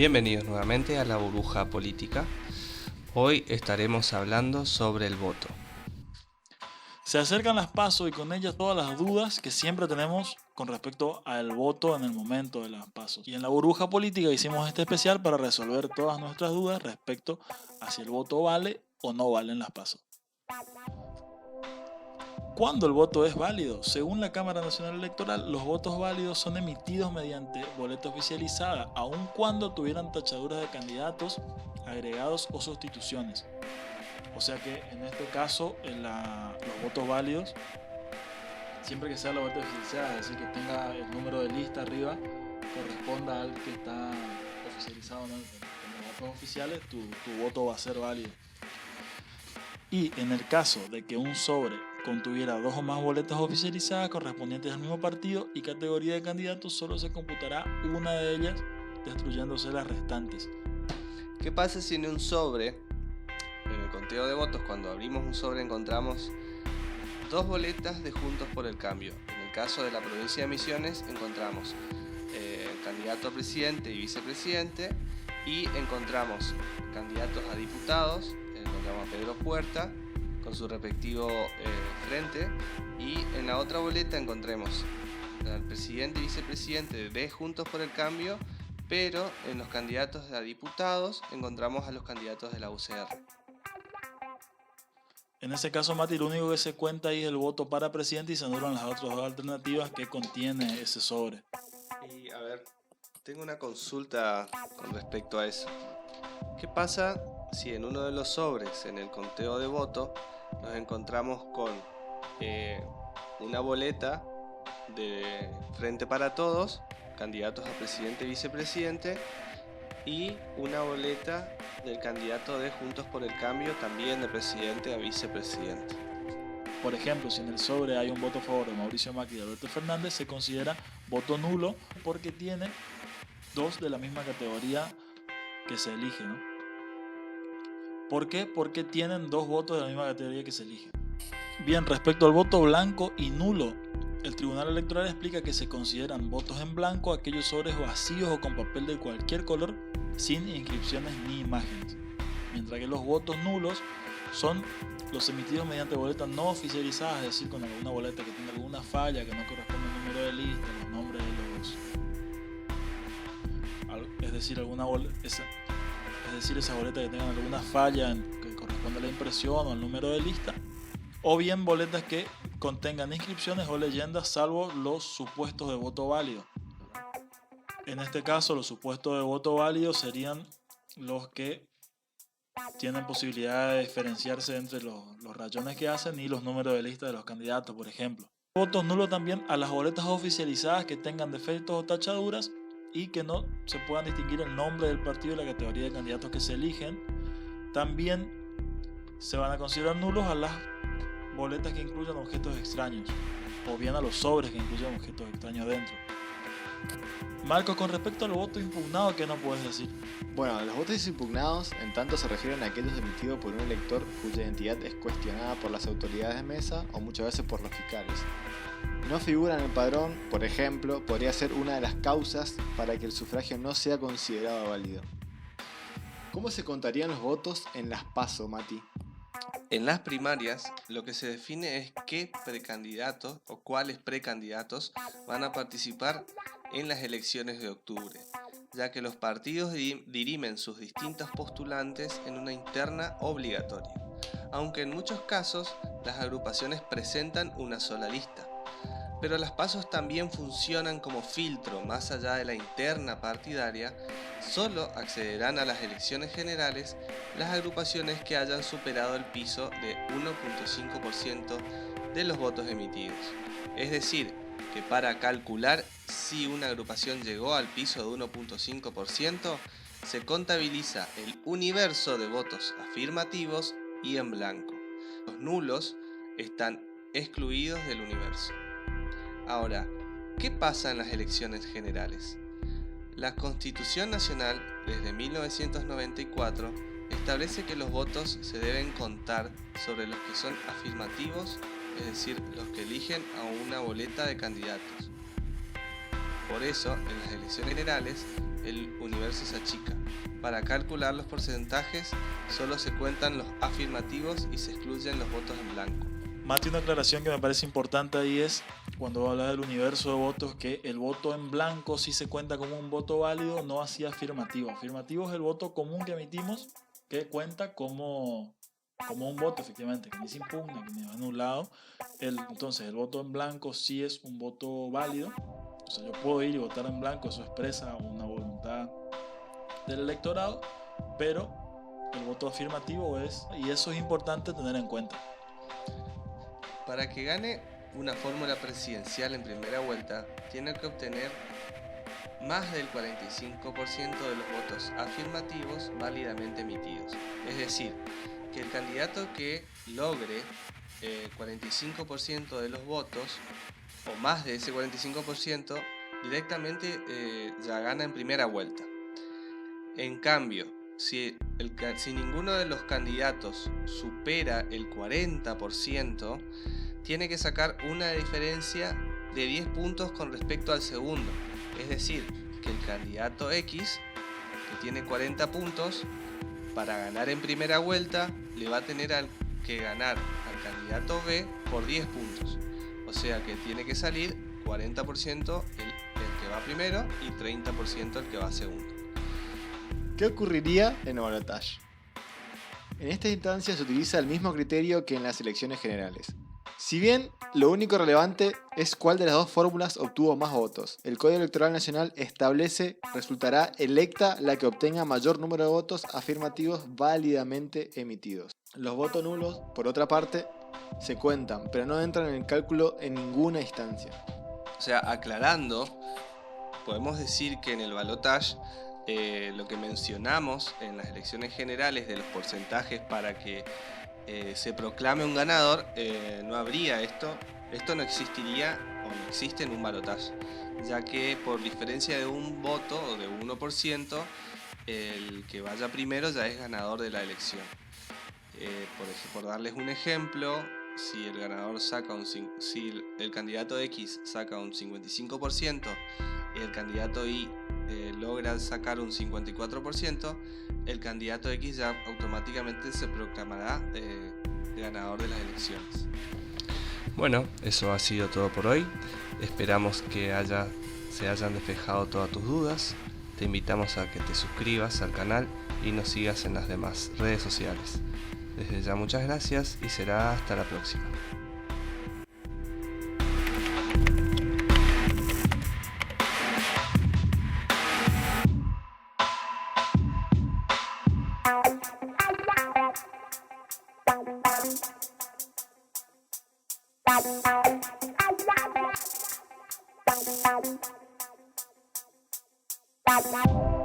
Bienvenidos nuevamente a La Burbuja Política. Hoy estaremos hablando sobre el voto. Se acercan las PASO y con ellas todas las dudas que siempre tenemos con respecto al voto en el momento de las PASO. Y en La Burbuja Política hicimos este especial para resolver todas nuestras dudas respecto a si el voto vale o no vale en las PASO. ¿Cuándo el voto es válido? Según la Cámara Nacional Electoral, los votos válidos son emitidos mediante boleta oficializada, aun cuando tuvieran tachaduras de candidatos, agregados o sustituciones. O sea que en este caso los votos válidos, siempre que sea la boleta oficializada, es decir, que tenga el número de lista arriba, corresponda al que está oficializado, ¿no? En los votos oficiales, tu voto va a ser válido. Y en el caso de que un sobre contuviera dos o más boletas oficializadas correspondientes al mismo partido y categoría de candidatos, solo se computará una de ellas, destruyéndose las restantes. ¿Qué pasa si en un sobre, en el conteo de votos, cuando abrimos un sobre encontramos dos boletas de Juntos por el Cambio? En el caso de la provincia de Misiones encontramos candidato a presidente y vicepresidente, y encontramos candidatos a diputados. Encontramos a Pedro Puerta con su respectivo frente, y en la otra boleta encontremos al presidente y vicepresidente de Juntos por el Cambio, pero en los candidatos a diputados encontramos a los candidatos de la UCR. En ese caso, Mati, lo único que se cuenta ahí es el voto para presidente y se anulan las otras dos alternativas que contiene ese sobre. Y a ver, tengo una consulta con respecto a eso. ¿Qué pasa si en uno de los sobres, en el conteo de voto, nos encontramos con una boleta de Frente para Todos, candidatos a presidente y vicepresidente, y una boleta del candidato de Juntos por el Cambio, también de presidente a vicepresidente? Por ejemplo, si en el sobre hay un voto a favor de Mauricio Macri y de Alberto Fernández, se considera voto nulo porque tiene dos de la misma categoría que se elige, ¿no? ¿Por qué? Porque tienen dos votos de la misma categoría que se elige. Bien, respecto al voto blanco y nulo, el Tribunal Electoral explica que se consideran votos en blanco aquellos sobres vacíos o con papel de cualquier color, sin inscripciones ni imágenes, mientras que los votos nulos son los emitidos mediante boletas no oficializadas, es decir, con alguna boleta que tenga alguna falla, que no corresponde al número de lista, los nombres de esa boleta que tengan alguna falla que corresponde a la impresión o al número de lista, o bien boletas que contengan inscripciones o leyendas, salvo los supuestos de voto válido. En este caso, los supuestos de voto válido serían los que tienen posibilidad de diferenciarse entre los rayones que hacen y los números de lista de los candidatos, por ejemplo. Votos nulos también a las boletas oficializadas que tengan defectos o tachaduras y que no se puedan distinguir el nombre del partido y la categoría de candidatos que se eligen. También se van a considerar nulos a las boletas que incluyan objetos extraños, o bien a los sobres que incluyan objetos extraños dentro. Marcos, con respecto al voto impugnado, ¿qué nos puedes decir? Bueno, los votos impugnados en tanto se refieren a aquellos emitidos por un elector cuya identidad es cuestionada por las autoridades de mesa o muchas veces por los fiscales. No figura en el padrón, por ejemplo, podría ser una de las causas para que el sufragio no sea considerado válido. ¿Cómo se contarían los votos en las PASO, Mati? En las primarias, lo que se define es qué precandidatos o cuáles precandidatos van a participar en las elecciones de octubre, ya que los partidos dirimen sus distintos postulantes en una interna obligatoria, aunque en muchos casos las agrupaciones presentan una sola lista. Pero las PASOs también funcionan como filtro más allá de la interna partidaria. Solo accederán a las elecciones generales las agrupaciones que hayan superado el piso de 1.5% de los votos emitidos. Es decir, que para calcular si una agrupación llegó al piso de 1.5%, se contabiliza el universo de votos afirmativos y en blanco. Los nulos están excluidos del universo. Ahora, ¿qué pasa en las elecciones generales? La Constitución Nacional, desde 1994, establece que los votos se deben contar sobre los que son afirmativos, es decir, los que eligen a una boleta de candidatos. Por eso, en las elecciones generales, el universo se achica. Para calcular los porcentajes solo se cuentan los afirmativos y se excluyen los votos en blanco. Mati, una aclaración que me parece importante ahí es cuando hablas del universo de votos, que el voto en blanco sí se cuenta como un voto válido, no así afirmativo. Afirmativo es el voto común que emitimos, que cuenta como un voto, efectivamente, que ni se impugna, que ni va anulado. Entonces, el voto en blanco sí es un voto válido. O sea, yo puedo ir y votar en blanco, eso expresa una voluntad del electorado, pero el voto afirmativo y eso es importante tener en cuenta. Para que gane una fórmula presidencial en primera vuelta, tiene que obtener más del 45% de los votos afirmativos válidamente emitidos. Es decir, que el candidato que logre 45% de los votos, o más de ese 45%, directamente ya gana en primera vuelta. En cambio, si ninguno de los candidatos supera el 40%, tiene que sacar una diferencia de 10 puntos con respecto al segundo. Es decir, que el candidato X, que tiene 40 puntos, para ganar en primera vuelta, le va a tener que ganar al candidato B por 10 puntos. O sea que tiene que salir 40% el que va primero y 30% el que va segundo. ¿Qué ocurriría en el balotaje? En esta instancia se utiliza el mismo criterio que en las elecciones generales. Si bien lo único relevante es cuál de las dos fórmulas obtuvo más votos, el Código Electoral Nacional establece resultará electa la que obtenga mayor número de votos afirmativos válidamente emitidos. Los votos nulos, por otra parte, se cuentan, pero no entran en el cálculo en ninguna instancia. O sea, aclarando, podemos decir que en el balotaje lo que mencionamos en las elecciones generales de los porcentajes para que se proclame un ganador, no habría esto no existiría o no existe en un balotaje, ya que por diferencia de un voto o de 1%, el que vaya primero ya es ganador de la elección. Por darles un ejemplo, si el ganador si el candidato X saca un 55% y el candidato Y logra sacar un 54%, el candidato X ya automáticamente se proclamará ganador de las elecciones. Bueno, eso ha sido todo por hoy. Esperamos que se hayan despejado todas tus dudas. Te invitamos a que te suscribas al canal y nos sigas en las demás redes sociales. Desde ya muchas gracias y será hasta la próxima. Bye.